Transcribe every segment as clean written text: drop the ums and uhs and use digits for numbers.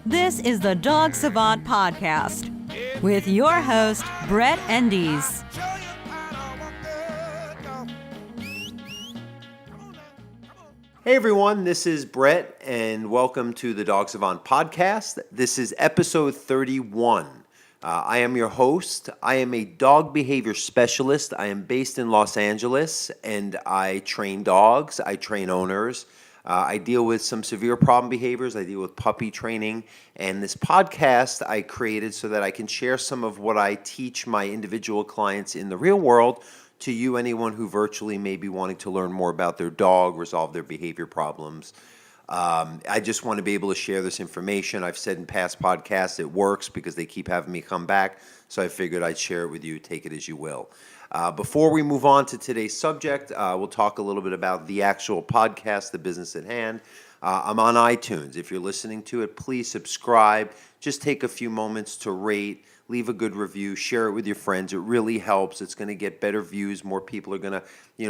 This is the Dog Savant Podcast with your host, Brett Endies. Hey everyone, this is Brett and welcome to the Dog Savant Podcast. This is episode 31. I am your host. I am a dog behavior specialist. I am based in Los Angeles and I train dogs. I train owners. I deal with some severe problem behaviors. I deal with puppy training. And this podcast I created so that I can share some of what I teach my individual clients in the real world to you, anyone who virtually may be wanting to learn more about their dog, resolve their behavior problems. I just want to be able to share this information. I've said in past podcasts it works because they keep having me come back, so I figured I'd share it with you. Take it as you will. Before we move on to today's subject, we'll talk a little bit about the actual podcast, the business at hand. I'm on iTunes. If you're listening to it, please subscribe. Just take a few moments to rate. Leave a good review, share it with your friends. It really helps. It's going to get better views. More people are going to,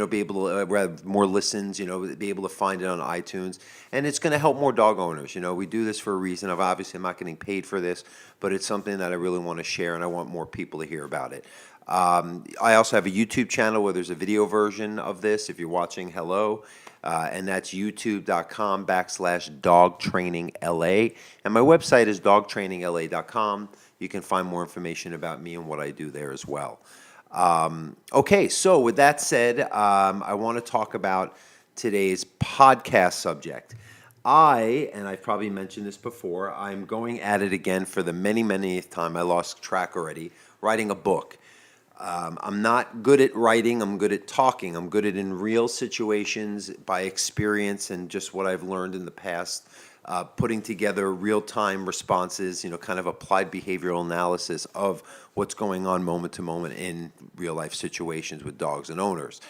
be able to have more listens, be able to find it on iTunes. And it's going to help more dog owners. We do this for a reason. I'm not getting paid for this, but it's something that I really want to share and I want more people to hear about it. I also have a YouTube channel where there's a video version of this. If you're watching, hello. And that's youtube.com/dogtrainingla. And my website is dogtrainingla.com. You can find more information about me and what I do there as well. Okay, so with that said, I want to talk about today's podcast subject. And I've probably mentioned this before, I'm going at it again for the many time. I lost track already, writing a book. I'm not good at writing. I'm good at talking. I'm good at in real situations by experience and just what I've learned in the past, putting together real-time responses, kind of applied behavioral analysis of what's going on moment to moment in real-life situations with dogs and owners.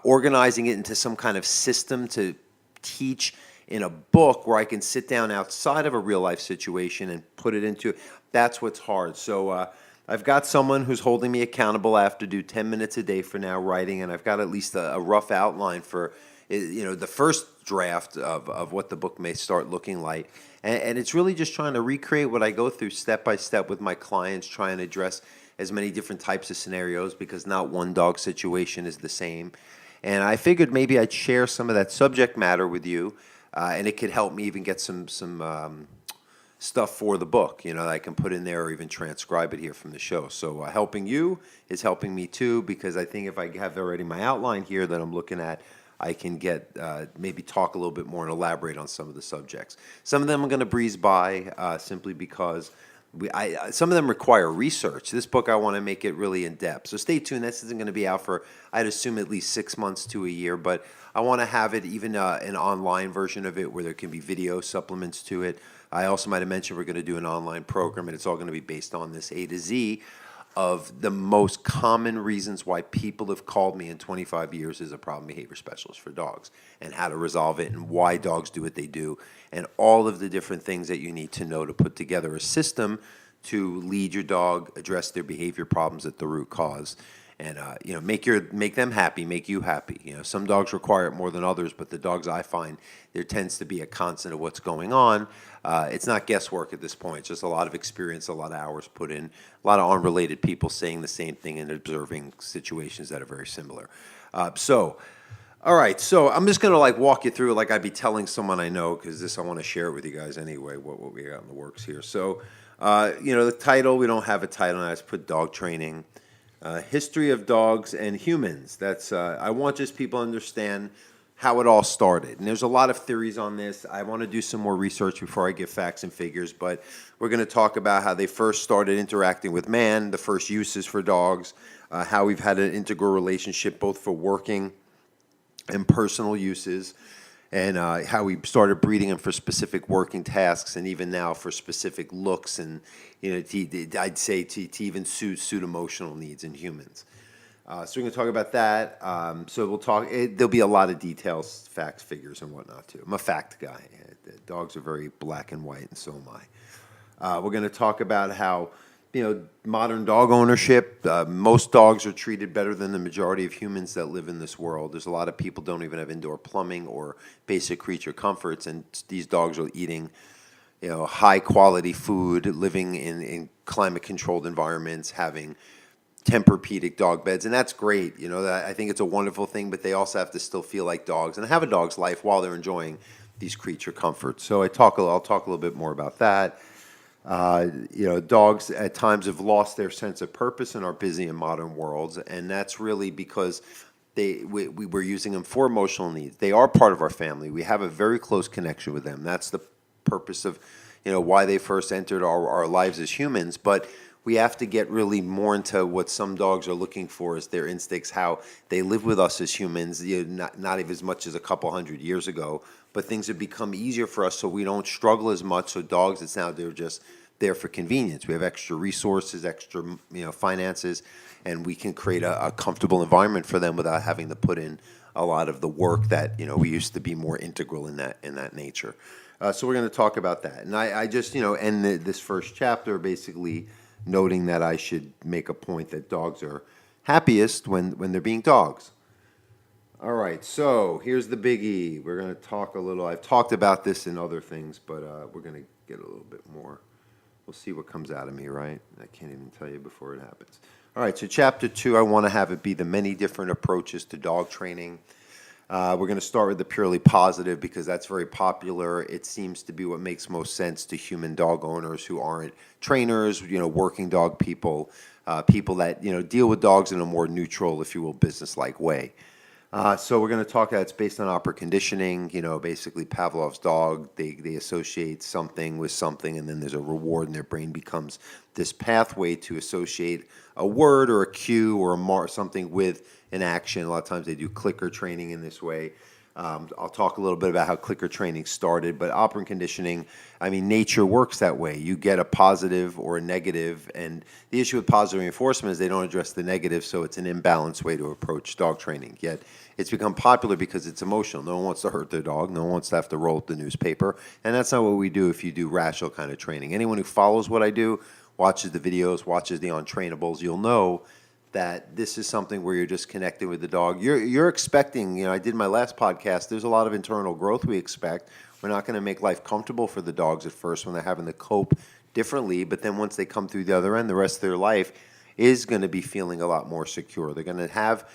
Organizing it into some kind of system to teach in a book where I can sit down outside of a real-life situation and put it into it. That's what's hard. So I've got someone who's holding me accountable. I have to do 10 minutes a day for now writing, and I've got at least a rough outline for the first draft of what the book may start looking like. And it's really just trying to recreate what I go through step by step with my clients, trying to address as many different types of scenarios because not one dog situation is the same. And I figured maybe I'd share some of that subject matter with you, and it could help me even get some stuff for the book, that I can put in there or even transcribe it here from the show. So helping you is helping me too, because I think if I have already my outline here that I'm looking at, I can get maybe talk a little bit more and elaborate on some of the subjects. Some of them I'm going to breeze by simply because some of them require research. This book, I want to make it really in depth. So stay tuned. This isn't going to be out for, I'd assume, at least 6 months to a year, but I want to have it even an online version of it where there can be video supplements to it. I also might have mentioned we're going to do an online program, and it's all going to be based on this A to Z of the most common reasons why people have called me in 25 years as a problem behavior specialist for dogs and how to resolve it and why dogs do what they do and all of the different things that you need to know to put together a system to lead your dog, address their behavior problems at the root cause, and make them happy, make you happy. Some dogs require it more than others, but the dogs I find, there tends to be a constant of what's going on. It's not guesswork at this point. It's just a lot of experience, a lot of hours put in, a lot of unrelated people saying the same thing and observing situations that are very similar. All right, so I'm just going to walk you through it like I'd be telling someone I know, because I want to share it with you guys anyway, what we got in the works here. So, the title, we don't have a title, and I just put dog training. History of dogs and humans. That's I want just people to understand how it all started. And there's a lot of theories on this. I want to do some more research before I give facts and figures, but we're going to talk about how they first started interacting with man, the first uses for dogs, how we've had an integral relationship both for working and personal uses, and how we started breeding them for specific working tasks, and even now for specific looks, and I'd say to even suit emotional needs in humans. So we're going to talk about that. So we'll talk. There'll be a lot of details, facts, figures, and whatnot too. I'm a fact guy. Dogs are very black and white, and so am I. We're going to talk about how modern dog ownership. Most dogs are treated better than the majority of humans that live in this world. There's a lot of people don't even have indoor plumbing or basic creature comforts, and these dogs are eating high quality food, living in climate controlled environments, having Tempur-Pedic dog beds, and that's great. I think it's a wonderful thing, but they also have to still feel like dogs and have a dog's life while they're enjoying these creature comforts. So I'll talk a little bit more about that. Dogs at times have lost their sense of purpose in our busy and modern worlds, and that's really because we're using them for emotional needs. They are part of our family. We have a very close connection with them. That's the purpose of why they first entered our lives as humans. But we have to get really more into what some dogs are looking for as their instincts, how they live with us as humans, not even as much as a couple hundred years ago, but things have become easier for us so we don't struggle as much. So dogs, it's now they're just there for convenience. We have extra resources, extra finances, and we can create a comfortable environment for them without having to put in a lot of the work that we used to be more integral in that nature. So we're going to talk about that, and I just end this first chapter basically noting that I should make a point that dogs are happiest when they're being dogs. All right, so here's the biggie. We're going to talk a little. I've talked about this in other things, but we're going to get a little bit more. We'll see what comes out of me, right? I can't even tell you before it happens. All right, so chapter 2, I want to have it be the many different approaches to dog training. We're going to start with the purely positive because that's very popular. It seems to be what makes most sense to human dog owners who aren't trainers, working dog people, people that, deal with dogs in a more neutral, if you will, business-like way. So we're going to talk it's based on operant conditioning, basically Pavlov's dog, they associate something with something, and then there's a reward, and their brain becomes this pathway to associate a word or a cue or something with an action. A lot of times they do clicker training in this way. I'll talk a little bit about how clicker training started, but operant conditioning, nature works that way. You get a positive or a negative, and the issue with positive reinforcement is they don't address the negative, so it's an imbalanced way to approach dog training. Yet it's become popular because it's emotional. No one wants to hurt their dog. No one wants to have to roll up the newspaper, and that's not what we do if you do rational kind of training. Anyone who follows what I do, watches the videos, watches the Untrainables, you'll know that this is something where you're just connecting with the dog. You're expecting, I did my last podcast, there's a lot of internal growth we expect. We're not going to make life comfortable for the dogs at first when they're having to cope differently, but then once they come through the other end, the rest of their life is going to be feeling a lot more secure. They're going to have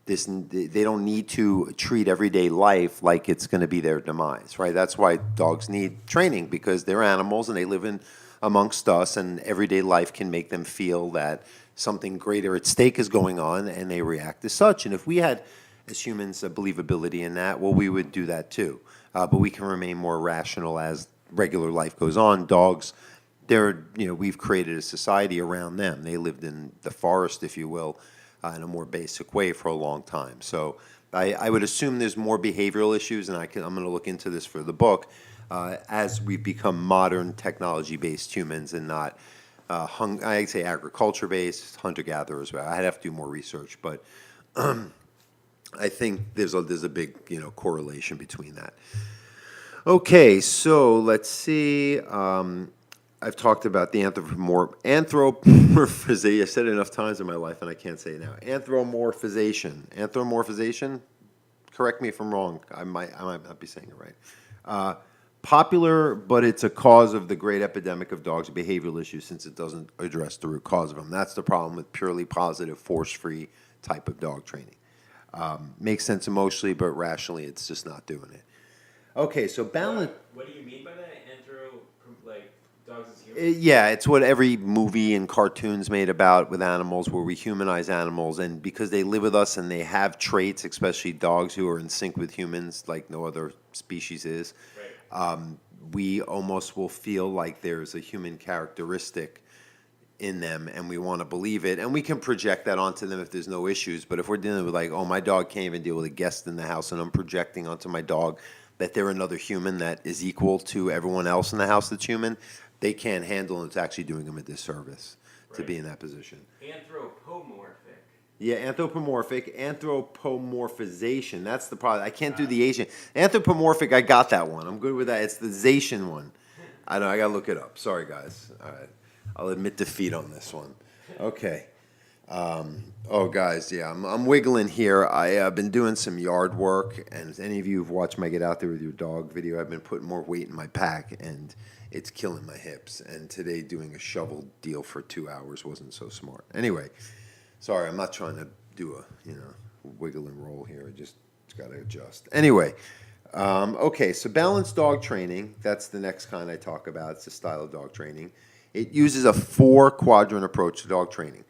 this, they don't need to treat everyday life like it's going to be their demise, right? That's why dogs need training, because they're animals and they live in amongst us, and everyday life can make them feel that something greater at stake is going on, and they react as such. And if we had, as humans, a believability in that, well, we would do that too. But we can remain more rational as regular life goes on. Dogs, we've created a society around them. They lived in the forest, if you will, in a more basic way for a long time. So I would assume there's more behavioral issues, and I'm going to look into this for the book, as we've become modern technology-based humans and not I'd say agriculture-based, hunter-gatherers. I'd have to do more research, but I think there's a big correlation between that. Okay, so let's see. I've talked about the anthropomorphization. I said it enough times in my life, and I can't say it now. Anthropomorphization. Correct me if I'm wrong. I might not be saying it right. Popular, but it's a cause of the great epidemic of dogs' behavioral issues since it doesn't address the root cause of them. That's the problem with purely positive, force-free type of dog training. Makes sense emotionally, but rationally, it's just not doing it. Okay, so balance. What do you mean by that? Dogs as humans? Yeah, it's what every movie and cartoon's made about with animals, where we humanize animals, and because they live with us and they have traits, especially dogs who are in sync with humans like no other species is. Right. We almost will feel like there's a human characteristic in them, and we want to believe it, and we can project that onto them if there's no issues. But if we're dealing with my dog can't even deal with a guest in the house, and I'm projecting onto my dog that they're another human that is equal to everyone else in the house that's human, they can't handle, and it's actually doing them a disservice to be in that position. Anthropomorphic. Yeah, anthropomorphization. That's the problem. I can't do the Asian. Anthropomorphic, I got that one. I'm good with that. It's the Zation one. I know, I got to look it up. Sorry, guys. All right. I'll admit defeat on this one. Okay. Oh, guys, yeah, I'm wiggling here. I've been doing some yard work, and as any of you who've watched my Get Out There with Your Dog video, I've been putting more weight in my pack, and it's killing my hips. And today, doing a shovel deal for 2 hours wasn't so smart. Anyway, sorry, I'm not trying to do a wiggle and roll here. I just got to adjust. Anyway, okay, so balanced dog training. That's the next kind I talk about. It's a style of dog training. It uses a 4-quadrant approach to dog training.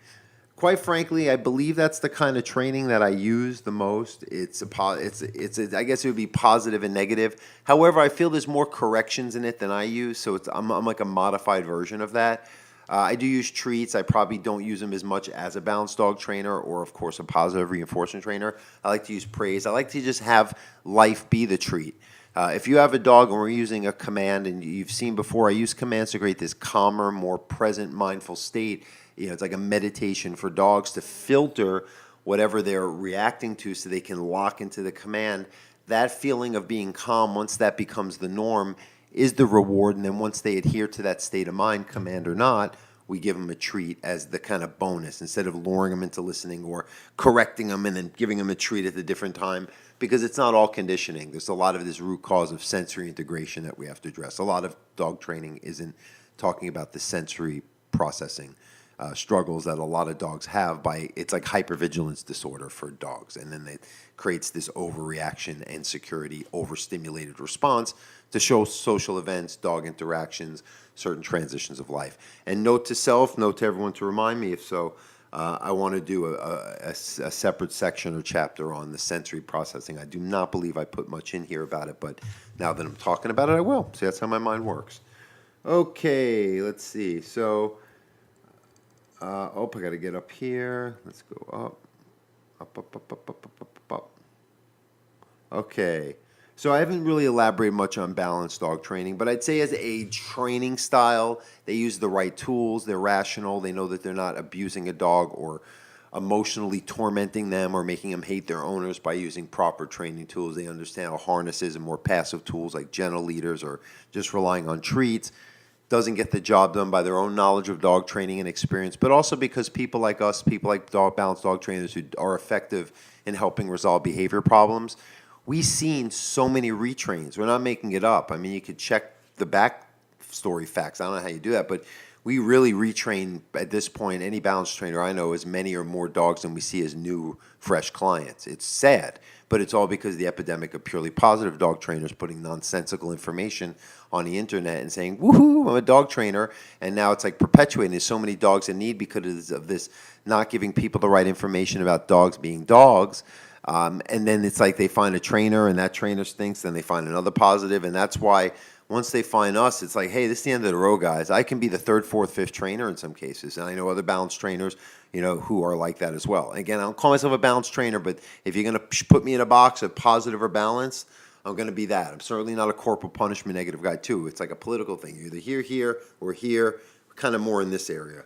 Quite frankly, I believe that's the kind of training that I use the most. I guess it would be positive and negative. However, I feel there's more corrections in it than I use, so I'm like a modified version of that. I do use treats. I probably don't use them as much as a balanced dog trainer or, of course, a positive reinforcement trainer. I like to use praise. I like to just have life be the treat. If you have a dog and we're using a command, and you've seen before, I use commands to create this calmer, more present, mindful state. It's like a meditation for dogs to filter whatever they're reacting to so they can lock into the command. That feeling of being calm, once that becomes the norm, is the reward. And then once they adhere to that state of mind, command or not, we give them a treat as the kind of bonus instead of luring them into listening or correcting them and then giving them a treat at a different time, because it's not all conditioning. There's a lot of this root cause of sensory integration that we have to address. A lot of dog training isn't talking about the sensory processing struggles that a lot of dogs have. It's like hypervigilance disorder for dogs, and then it creates this overreaction, insecurity, overstimulated response to show social events, dog interactions, certain transitions of life. And note to self, note to everyone to remind me if so, I want to do a separate section or chapter on the sensory processing. I do not believe I put much in here about it, but now that I'm talking about it, I will. See, that's how my mind works. Okay, let's see. So, I got to get up here. Let's go up. Up. Okay. So I haven't really elaborated much on balanced dog training, but I'd say as a training style, they use the right tools, they're rational, they know that they're not abusing a dog or emotionally tormenting them or making them hate their owners by using proper training tools. They understand how harnesses and more passive tools like gentle leaders or just relying on treats doesn't get the job done by their own knowledge of dog training and experience, but also because people like us, people like balanced dog trainers who are effective in helping resolve behavior problems, we've seen so many retrains. We're not making it up. I mean, you could check the backstory facts. I don't know how you do that, but we really retrain at this point. Any balanced trainer I know as many or more dogs than we see as new, fresh clients. It's sad, but it's all because of the epidemic of purely positive dog trainers putting nonsensical information on the internet and saying, woohoo, I'm a dog trainer. And now it's like perpetuating. There's so many dogs in need because of this not giving people the right information about dogs being dogs. And then it's like they find a trainer and that trainer stinks, then they find another positive. And that's why once they find us, it's like, hey, this is the end of the road, guys. I can be the third, fourth, fifth trainer in some cases. And I know other balanced trainers, who are like that as well. Again, I don't call myself a balanced trainer, but if you're going to put me in a box of positive or balanced, I'm going to be that. I'm certainly not a corporal punishment negative guy, too. It's like a political thing. You're either here, or here, kind of more in this area.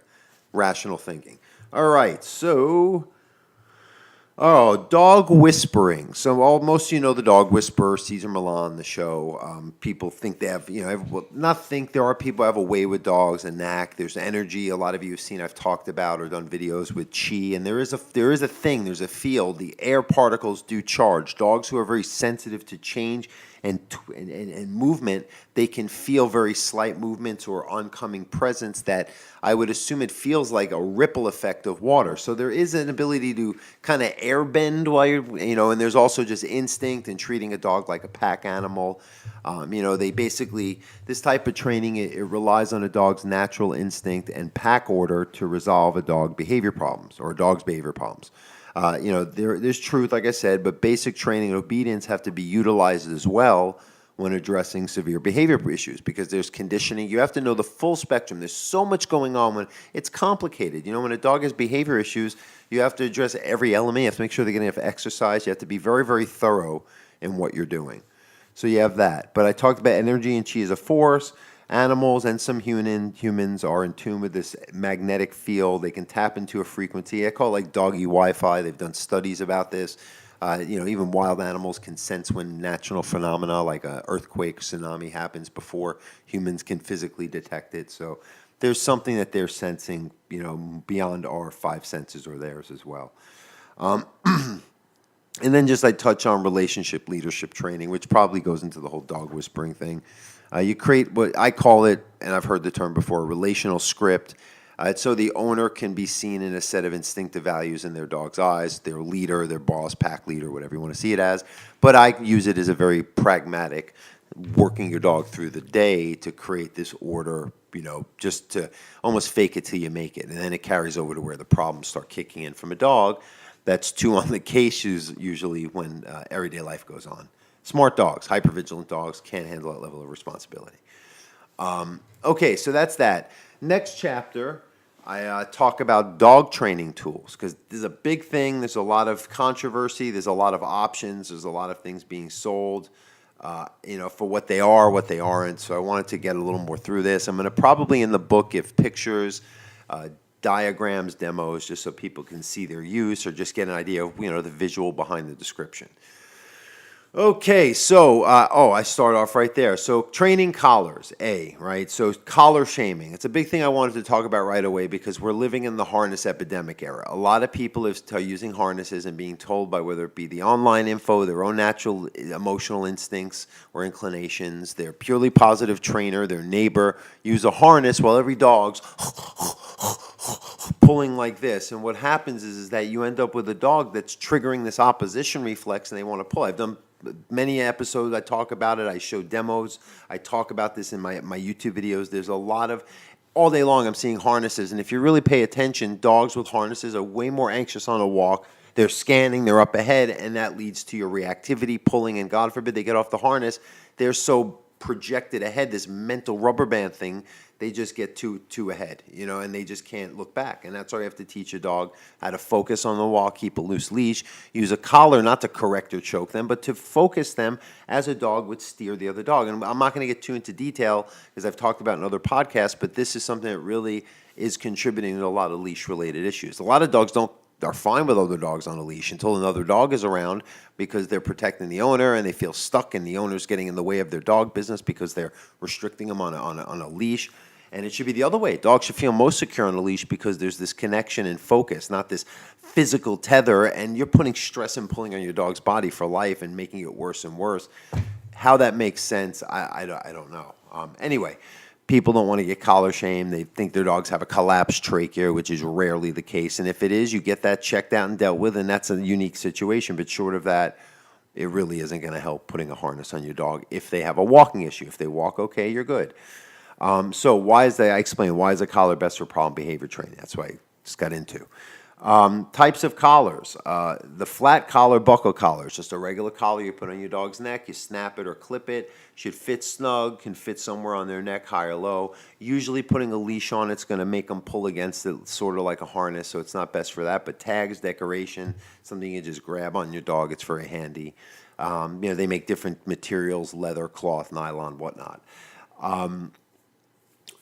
Rational thinking. All right, so... dog whispering. So most of you know the dog whisperer, Cesar Millan, the show. People think they have, there are people who have a way with dogs, a knack. There's energy. A lot of you have seen, I've talked about or done videos with chi. And there is a thing, there's a field. The air particles do charge. Dogs who are very sensitive to change and movement, they can feel very slight movements or oncoming presence that I would assume it feels like a ripple effect of water. So there is an ability to kind of air bend while and there's also just instinct and treating a dog like a pack animal. They basically, this type of training, it relies on a dog's natural instinct and pack order to resolve a dog's behavior problems. There's truth, like I said, but basic training and obedience have to be utilized as well when addressing severe behavior issues because there's conditioning. You have to know the full spectrum. There's so much going on when it's complicated. When a dog has behavior issues, you have to address every element. You have to make sure they're getting enough exercise. You have to be very, very thorough in what you're doing. So you have that. But I talked about energy and chi as a force. Animals and some humans are in tune with this magnetic field. They can tap into a frequency. I call it like doggy Wi-Fi. They've done studies about this. Even wild animals can sense when natural phenomena like an earthquake, tsunami happens before humans can physically detect it. So there's something that they're sensing, beyond our five senses or theirs as well. And then just I touch on relationship leadership training, which probably goes into the whole dog whispering thing. You create what I call it, and I've heard the term before, a relational script. It's so the owner can be seen in a set of instinctive values in their dog's eyes, their leader, their boss, pack leader, whatever you want to see it as. But I use it as a very pragmatic, working your dog through the day to create this order, just to almost fake it till you make it. And then it carries over to where the problems start kicking in from a dog that's too on the case usually when everyday life goes on. Smart dogs, hypervigilant dogs, can't handle that level of responsibility. Okay, so that's that. Next chapter, I talk about dog training tools, because this is a big thing. There's a lot of controversy. There's a lot of options. There's a lot of things being sold, for what they are, what they aren't. So I wanted to get a little more through this. I'm going to probably in the book give pictures, diagrams, demos, just so people can see their use or just get an idea of, the visual behind the description. Okay, so, I start off right there. So training collars, right? So collar shaming. It's a big thing I wanted to talk about right away because we're living in the harness epidemic era. A lot of people are using harnesses and being told by whether it be the online info, their own natural emotional instincts or inclinations, their purely positive trainer, their neighbor, use a harness while every dog's pulling like this. And what happens is that you end up with a dog that's triggering this opposition reflex and they want to pull. I've done many episodes, I talk about it, I show demos, I talk about this in my YouTube videos. There's a lot of, all day long I'm seeing harnesses, and if you really pay attention, dogs with harnesses are way more anxious on a walk. They're scanning, they're up ahead, and that leads to your reactivity, pulling, and God forbid they get off the harness, they're so projected ahead, this mental rubber band thing, they just get too ahead, and they just can't look back. And that's why you have to teach a dog how to focus on the walk, keep a loose leash, use a collar not to correct or choke them, but to focus them as a dog would steer the other dog. And I'm not going to get too into detail because I've talked about it in other podcasts, but this is something that really is contributing to a lot of leash-related issues. A lot of dogs are fine with other dogs on a leash until another dog is around because they're protecting the owner and they feel stuck and the owner's getting in the way of their dog business because they're restricting them on a leash. And it should be the other way. Dogs should feel most secure on a leash because there's this connection and focus, not this physical tether, and you're putting stress and pulling on your dog's body for life and making it worse and worse. How that makes sense, I don't know. Anyway, people don't want to get collar shamed. They think their dogs have a collapsed trachea, which is rarely the case. And if it is, you get that checked out and dealt with, and that's a unique situation. But short of that, it really isn't going to help putting a harness on your dog if they have a walking issue. If they walk okay, you're good. So why is a collar best for problem behavior training? That's what I just got into. Types of collars. The flat collar, buckle collar is just a regular collar you put on your dog's neck. You snap it or clip it. Should fit snug, can fit somewhere on their neck, high or low. Usually putting a leash on it's going to make them pull against it, sort of like a harness, so it's not best for that. But tags, decoration, something you just grab on your dog, it's very handy. They make different materials, leather, cloth, nylon, whatnot.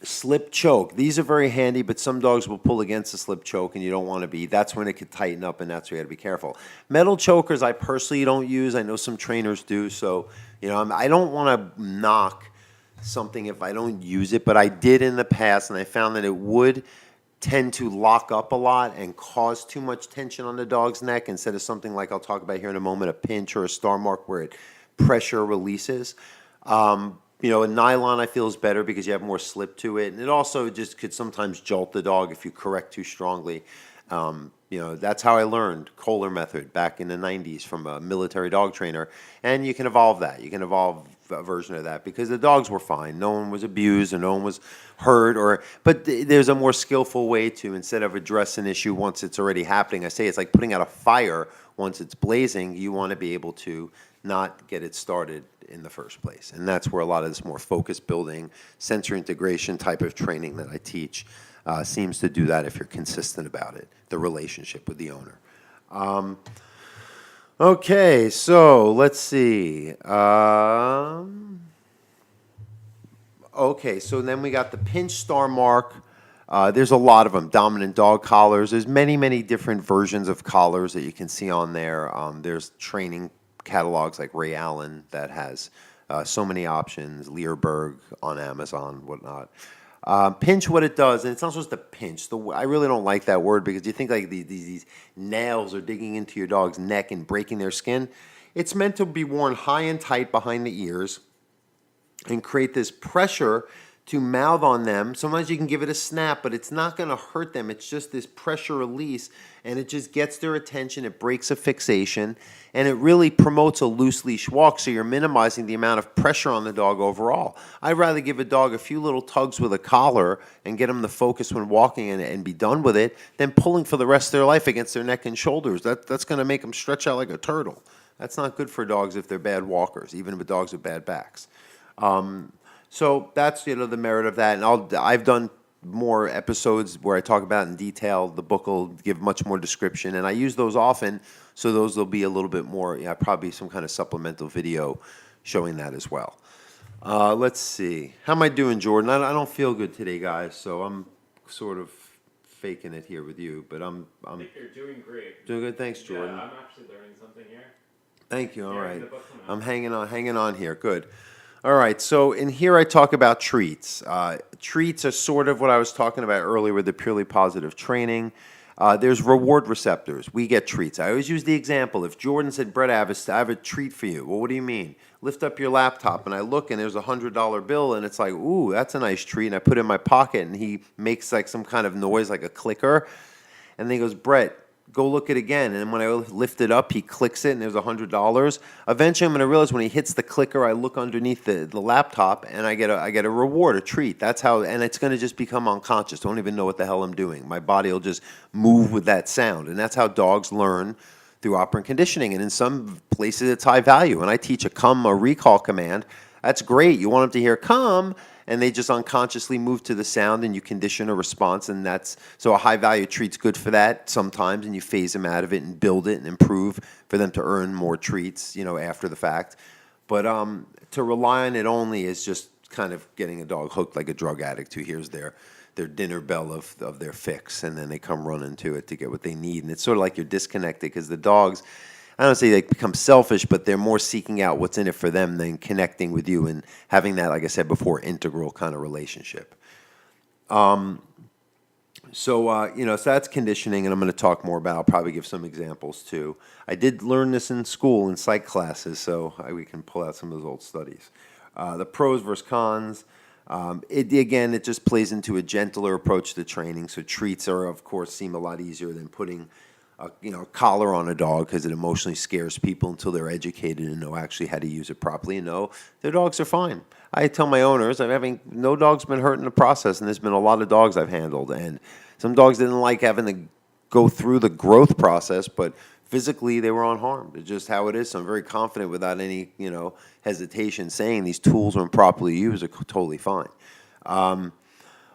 Slip choke. These are very handy, but some dogs will pull against the slip choke, and you don't want to be. That's when it could tighten up, and that's where you got to be careful. Metal chokers, I personally don't use. I know some trainers do, so I don't want to knock something if I don't use it, but I did in the past, and I found that it would tend to lock up a lot and cause too much tension on the dog's neck instead of something like I'll talk about here in a moment, a pinch or a star mark where it pressure releases. A nylon I feel is better because you have more slip to it. And it also just could sometimes jolt the dog if you correct too strongly. That's how I learned Kohler method back in the 90s from a military dog trainer. And you can evolve that. You can evolve a version of that because the dogs were fine. No one was abused or no one was hurt. But there's a more skillful way to, instead of address an issue once it's already happening. I say it's like putting out a fire once it's blazing. You want to be able to not get it started in the first place. And that's where a lot of this more focus building, sensory integration type of training that I teach seems to do that if you're consistent about it, the relationship with the owner. Okay, so let's see. Okay, so then we got the pinch star mark. There's a lot of them, dominant dog collars. There's many, many different versions of collars that you can see on there. There's training catalogs like Ray Allen that has so many options, Learberg on Amazon, whatnot. Pinch, what it does, and it's not supposed to pinch. I really don't like that word because you think like these nails are digging into your dog's neck and breaking their skin. It's meant to be worn high and tight behind the ears and create this pressure to mouth on them. Sometimes you can give it a snap, but it's not going to hurt them. It's just this pressure release, and it just gets their attention. It breaks a fixation, and it really promotes a loose leash walk, so you're minimizing the amount of pressure on the dog overall. I'd rather give a dog a few little tugs with a collar and get them to focus when walking and be done with it than pulling for the rest of their life against their neck and shoulders. That's going to make them stretch out like a turtle. That's not good for dogs if they're bad walkers, even with dogs with bad backs. So that's the merit of that, and I've done more episodes where I talk about it in detail. The book will give much more description, and I use those often, so those will be a little bit more, probably some kind of supplemental video showing that as well. Let's see. How am I doing, Jordan? I don't feel good today, guys, so I'm sort of faking it here with you, but I'm I think you're doing great. doing good. Thanks, Jordan. Yeah, I'm actually learning something here. Thank you. All right. The book coming out. I'm hanging on here. Good. All right. So in here I talk about treats. Treats are sort of what I was talking about earlier with the purely positive training. There's reward receptors. We get treats. I always use the example. If Jordan said, Brett, I have a treat for you. Well, what do you mean? Lift up your laptop, and I look, and there's a $100 bill, and it's like, ooh, that's a nice treat. And I put it in my pocket, and he makes like some kind of noise, like a clicker. And then he goes, Brett, go look it again. And when I lift it up, he clicks it, and there's $100. Eventually, I'm going to realize when he hits the clicker, I look underneath the laptop, and I get a reward, a treat. That's how, and it's going to just become unconscious. Don't even know what the hell I'm doing. My body will just move with that sound, and that's how dogs learn through operant conditioning. And in some places, it's high value. When I teach a recall command, that's great. You want them to hear come, and they just unconsciously move to the sound, and you condition a response, and so a high-value treat's good for that sometimes, and you phase them out of it and build it and improve for them to earn more treats, after the fact. But to rely on it only is just kind of getting a dog hooked like a drug addict who hears their dinner bell of their fix, and then they come running to it to get what they need. And it's sort of like you're disconnected because the dogs, I don't say they become selfish, but they're more seeking out what's in it for them than connecting with you and having that, like I said before, integral kind of relationship. So that's conditioning, and I'm going to talk more about. I'll probably give some examples too. I did learn this in school in psych classes, so we can pull out some of those old studies. The pros versus cons. It just plays into a gentler approach to training. So treats of course, seem a lot easier than putting a collar on a dog because it emotionally scares people until they're educated and know actually how to use it properly and know their dogs are fine. I tell my owners, no dog's been hurt in the process, and there's been a lot of dogs I've handled, and some dogs didn't like having to go through the growth process, but physically they were unharmed. It's just how it is. So I'm very confident without any, hesitation saying these tools when properly used are totally fine.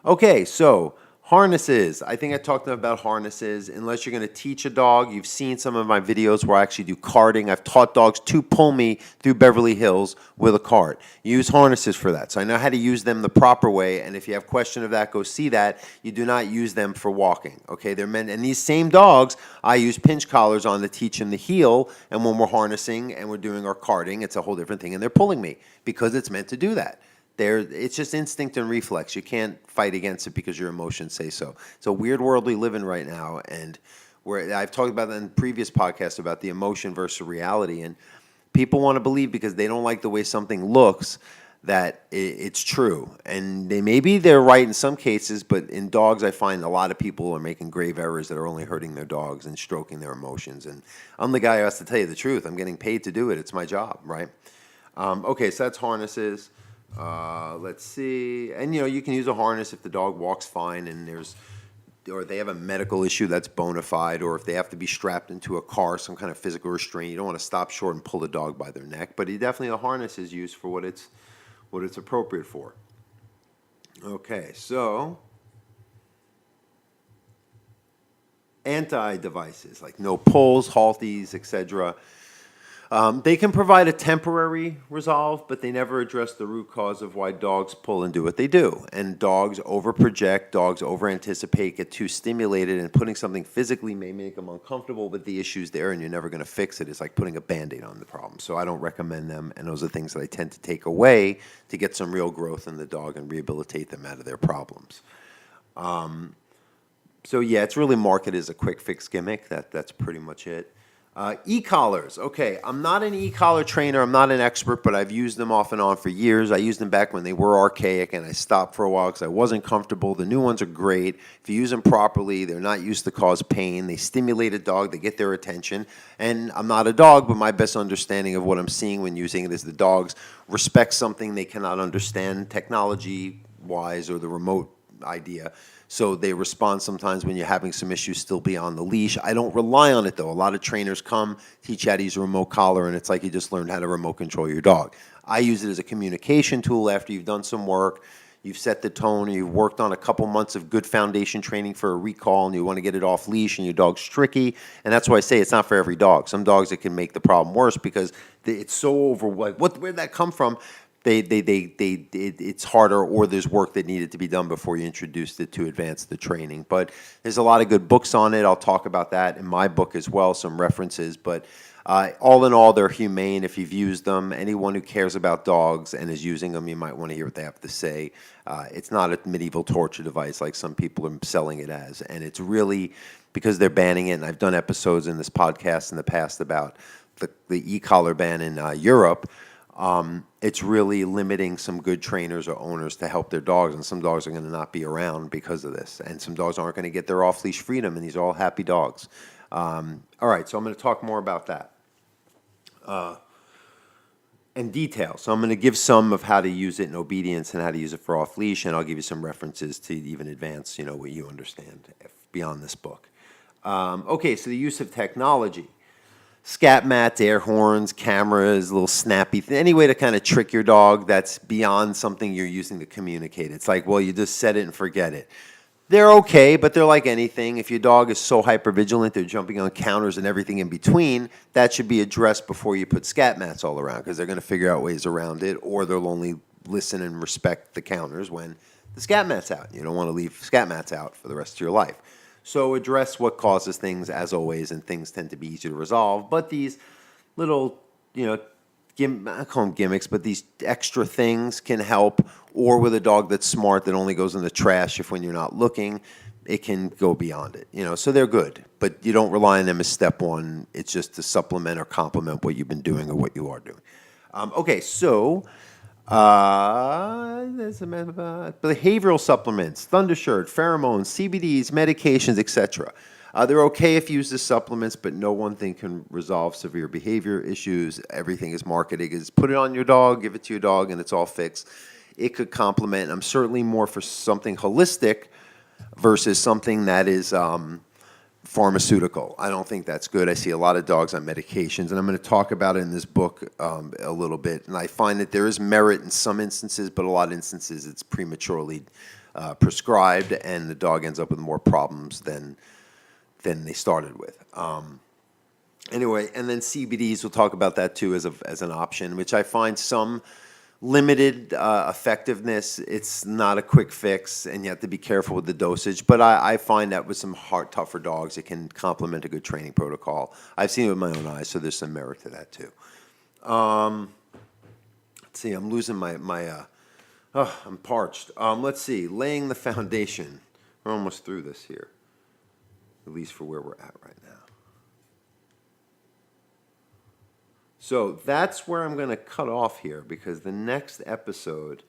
Okay, so harnesses. I think I talked about harnesses. Unless you're going to teach a dog, you've seen some of my videos where I actually do carting. I've taught dogs to pull me through Beverly Hills with a cart. Use harnesses for that. So I know how to use them the proper way, and if you have question of that, go see that. You do not use them for walking, okay? They're meant, and these same dogs, I use pinch collars on to teach them to heel, and when we're harnessing and we're doing our carting, it's a whole different thing, and they're pulling me because it's meant to do that. It's just instinct and reflex. You can't fight against it because your emotions say so. It's a weird world we live in right now, and where I've talked about that in previous podcasts about the emotion versus reality, and people want to believe because they don't like the way something looks that it's true. And maybe they're right in some cases, but in dogs I find a lot of people are making grave errors that are only hurting their dogs and stroking their emotions. And I'm the guy who has to tell you the truth. I'm getting paid to do it. It's my job, right? Okay, so that's harnesses. Let's see. And, you can use a harness if the dog walks fine and or they have a medical issue that's bona fide, or if they have to be strapped into a car, some kind of physical restraint. You don't want to stop short and pull the dog by their neck, but definitely a harness is used for what it's appropriate for. Okay, so anti-devices like no pulls, halties, etc. They can provide a temporary resolve, but they never address the root cause of why dogs pull and do what they do. And dogs overproject, dogs over-anticipate, get too stimulated, and putting something physically may make them uncomfortable, but the issue's there and you're never going to fix it. It's like putting a Band-Aid on the problem. So I don't recommend them, and those are things that I tend to take away to get some real growth in the dog and rehabilitate them out of their problems. So yeah, it's really marketed as a quick fix gimmick. That's pretty much it. E-collars. Okay, I'm not an e-collar trainer. I'm not an expert, but I've used them off and on for years. I used them back when they were archaic, and I stopped for a while because I wasn't comfortable. The new ones are great. If you use them properly, they're not used to cause pain. They stimulate a dog. They get their attention. And I'm not a dog, but my best understanding of what I'm seeing when using it is the dogs respect something they cannot understand technology-wise or the remote idea. So they respond sometimes when you're having some issues still beyond the leash. I don't rely on it, though. A lot of trainers come, teach you how to use a remote collar, and it's like you just learned how to remote control your dog. I use it as a communication tool after you've done some work, you've set the tone, and you've worked on a couple months of good foundation training for a recall, and you want to get it off leash, and your dog's tricky. And that's why I say it's not for every dog. Some dogs, it can make the problem worse because it's so where'd that come from? It's harder, or there's work that needed to be done before you introduced it to advance the training. But there's a lot of good books on it. I'll talk about that in my book as well, some references. But all in all, they're humane if you've used them. Anyone who cares about dogs and is using them, you might want to hear what they have to say. It's not a medieval torture device like some people are selling it as. And it's really because they're banning it, and I've done episodes in this podcast in the past about the e-collar ban in Europe. It's really limiting some good trainers or owners to help their dogs, and some dogs are going to not be around because of this, and some dogs aren't going to get their off-leash freedom, and these are all happy dogs. All right, so I'm going to talk more about that and details. So I'm going to give some of how to use it in obedience and how to use it for off-leash, and I'll give you some references to even advance, what you understand beyond this book. Okay, so the use of technology. Scat mats, air horns, cameras, little snappy, any way to kind of trick your dog that's beyond something you're using to communicate. It's like, well, you just set it and forget it. They're okay, but they're like anything. If your dog is so hypervigilant, they're jumping on counters and everything in between, that should be addressed before you put scat mats all around, because they're going to figure out ways around it, or they'll only listen and respect the counters when the scat mat's out. You don't want to leave scat mats out for the rest of your life. So address what causes things, as always, and things tend to be easy to resolve. But these little, I call them gimmicks, but these extra things can help. Or with a dog that's smart that only goes in the trash if when you're not looking, it can go beyond it. So they're good. But you don't rely on them as step one. It's just to supplement or complement what you've been doing or what you are doing. Okay, so... there's behavioral supplements, Thundershirt, pheromones, CBDs, medications, etc. They're okay if used as supplements, but no one thing can resolve severe behavior issues. Everything is marketed as put it on your dog, give it to your dog, and it's all fixed. It could complement. I'm certainly more for something holistic versus something that is pharmaceutical. I don't think that's good. I see a lot of dogs on medications, and I'm going to talk about it in this book a little bit. And I find that there is merit in some instances, but a lot of instances it's prematurely prescribed, and the dog ends up with more problems than they started with. Anyway, and then CBDs, we'll talk about that too as an option, which I find some limited effectiveness. It's not a quick fix, and you have to be careful with the dosage. But I find that with some tougher dogs, it can complement a good training protocol. I've seen it with my own eyes, so there's some merit to that too. Let's see, I'm losing I'm parched. Let's see, laying the foundation. We're almost through this here, at least for where we're at right now. So that's where I'm going to cut off here, because the next episode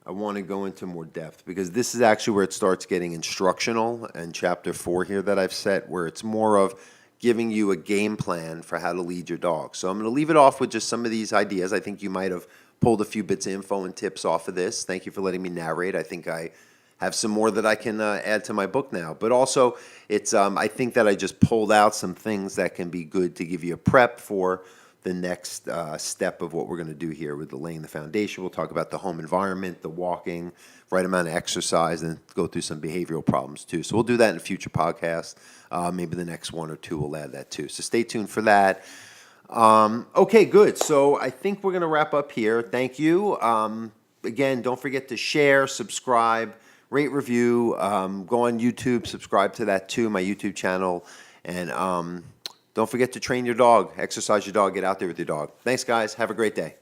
I want to go into more depth, because this is actually where it starts getting instructional, and chapter 4 here that I've set, where it's more of giving you a game plan for how to lead your dog. So I'm going to leave it off with just some of these ideas. I think you might have pulled a few bits of info and tips off of this. Thank you for letting me narrate. I think I have some more that I can add to my book now. But also, it's I think that I just pulled out some things that can be good to give you a prep for the next step of what we're going to do here with the laying the foundation. We'll talk about the home environment, the walking, right amount of exercise, and go through some behavioral problems too. So we'll do that in a future podcast. Maybe the next one or two will add that too. So stay tuned for that. Okay, good. So I think we're going to wrap up here. Thank you. Again, don't forget to share, subscribe, rate, review. Go on YouTube, subscribe to that too, my YouTube channel. And don't forget to train your dog, exercise your dog, get out there with your dog. Thanks, guys. Have a great day.